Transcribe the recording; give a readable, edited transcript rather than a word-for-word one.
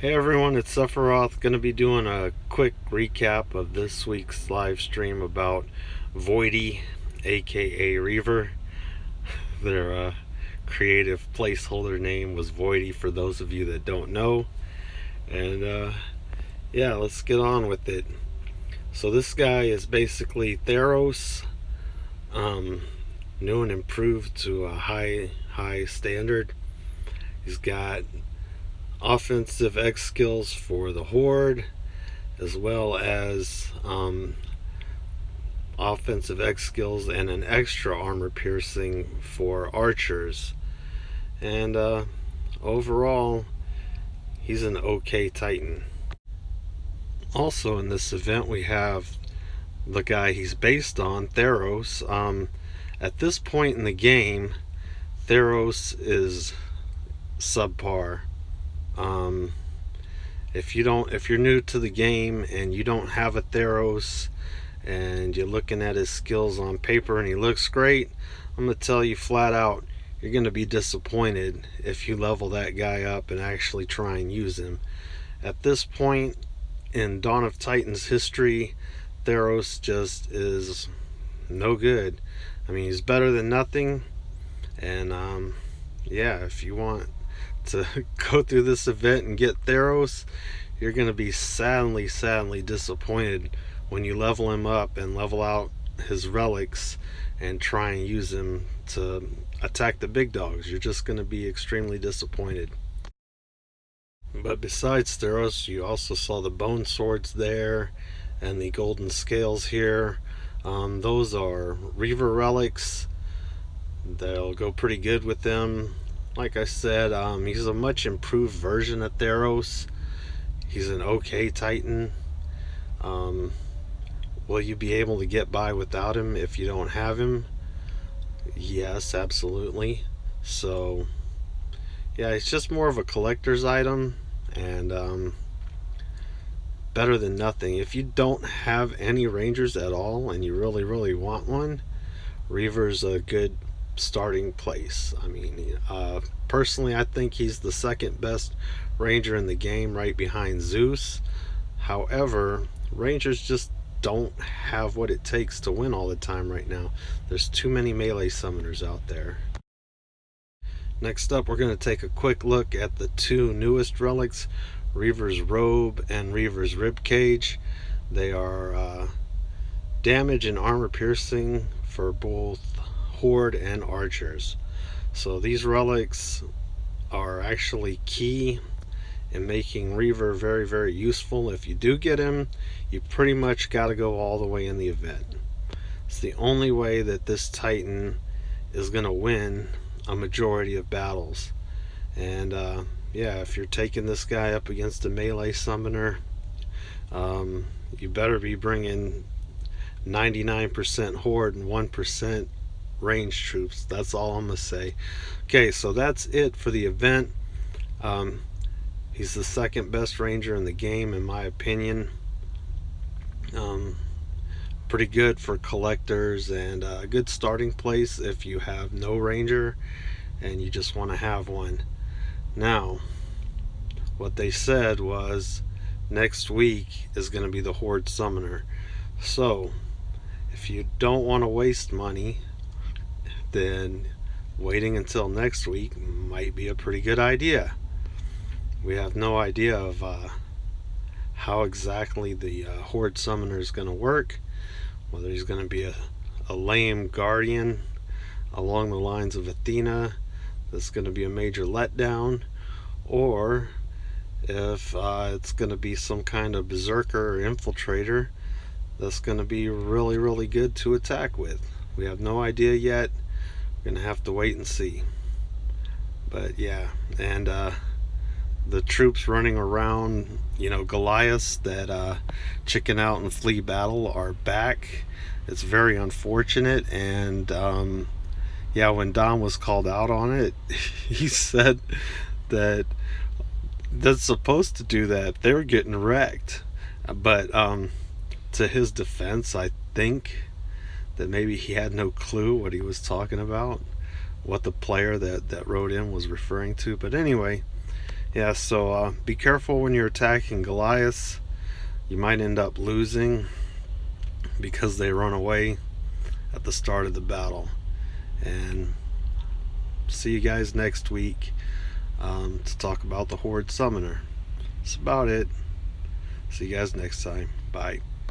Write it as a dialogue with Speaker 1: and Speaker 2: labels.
Speaker 1: Hey everyone, it's Sephiroth. Going to be doing a quick recap of this week's live stream about Voidy, aka Reaver. Their creative placeholder name was Voidy for those of you that don't know. And yeah, let's get on with it. So this guy is basically Theros, new and improved to a high standard. He's got offensive X skills for the Horde, as well as offensive X skills and an extra armor piercing for archers. And overall, he's an okay Titan. Also in this event, we have the guy he's based on, Theros. At this point in the game, Theros is subpar. If you're new to the game and you don't have a Theros and you're looking at his skills on paper and he looks great, I'm gonna tell you flat out, you're gonna be disappointed if you level that guy up and actually try and use him. At this point in Dawn of Titans history, Theros just is no good. I mean, he's better than nothing. And yeah, if you want to go through this event and get Theros, you're going to be sadly disappointed when you level him up and level out his relics and try and use him to attack the big dogs. You're just going to be extremely disappointed. But besides Theros, you also saw the bone swords there and the golden scales here. Those are Reaver relics. They'll go pretty good with them. Like I said, he's a much improved version of Theros. He's an okay Titan. Will you be able to get by without him if you don't have him? Yes, absolutely. So, yeah, it's just more of a collector's item, and better than nothing. If you don't have any Rangers at all and you really want one, Reaver's a good starting place. I mean, personally, I think he's the second best Ranger in the game, right behind Zeus. However, Rangers just don't have what it takes to win all the time right now. There's too many melee summoners out there. Next up, we're going to take a quick look at the two newest relics, Reaver's Robe and Reaver's Ribcage. They are damage and armor piercing for both Horde and archers. So these relics are actually key in making Reaver very useful. If you do get him, you pretty much got to go all the way in the event. It's the only way that this Titan is going to win a majority of battles. And yeah, if you're taking this guy up against a melee summoner, you better be bringing 99% Horde and 1% range troops. That's all I'm gonna say. Okay, so that's it for the event. He's the second best Ranger in the game, in my opinion. Pretty good for collectors and a good starting place if you have no Ranger and you just want to have one. Now, what they said was next week is going to be the Horde Summoner. So, if you don't want to waste money, then waiting until next week might be a pretty good idea. We have no idea of how exactly the Horde Summoner is going to work, whether he's going to be a lame Guardian along the lines of Athena that's going to be a major letdown, or if it's going to be some kind of berserker or infiltrator that's going to be really good to attack with. We have no idea yet. We're going to have to wait and see. But yeah, and the troops running around, Goliaths that chicken out and flee battle are back. It's very unfortunate, and yeah, when Don was called out on it, he said that that's supposed to do that. They're getting wrecked. But to his defense, I think that maybe he had no clue what he was talking about, what the player that wrote in was referring to. But anyway, Yeah, so be careful when you're attacking Goliaths. You might end up losing because they run away at the start of the battle. And see you guys next week to talk about the Horde Summoner. That's about it. See you guys next time. Bye.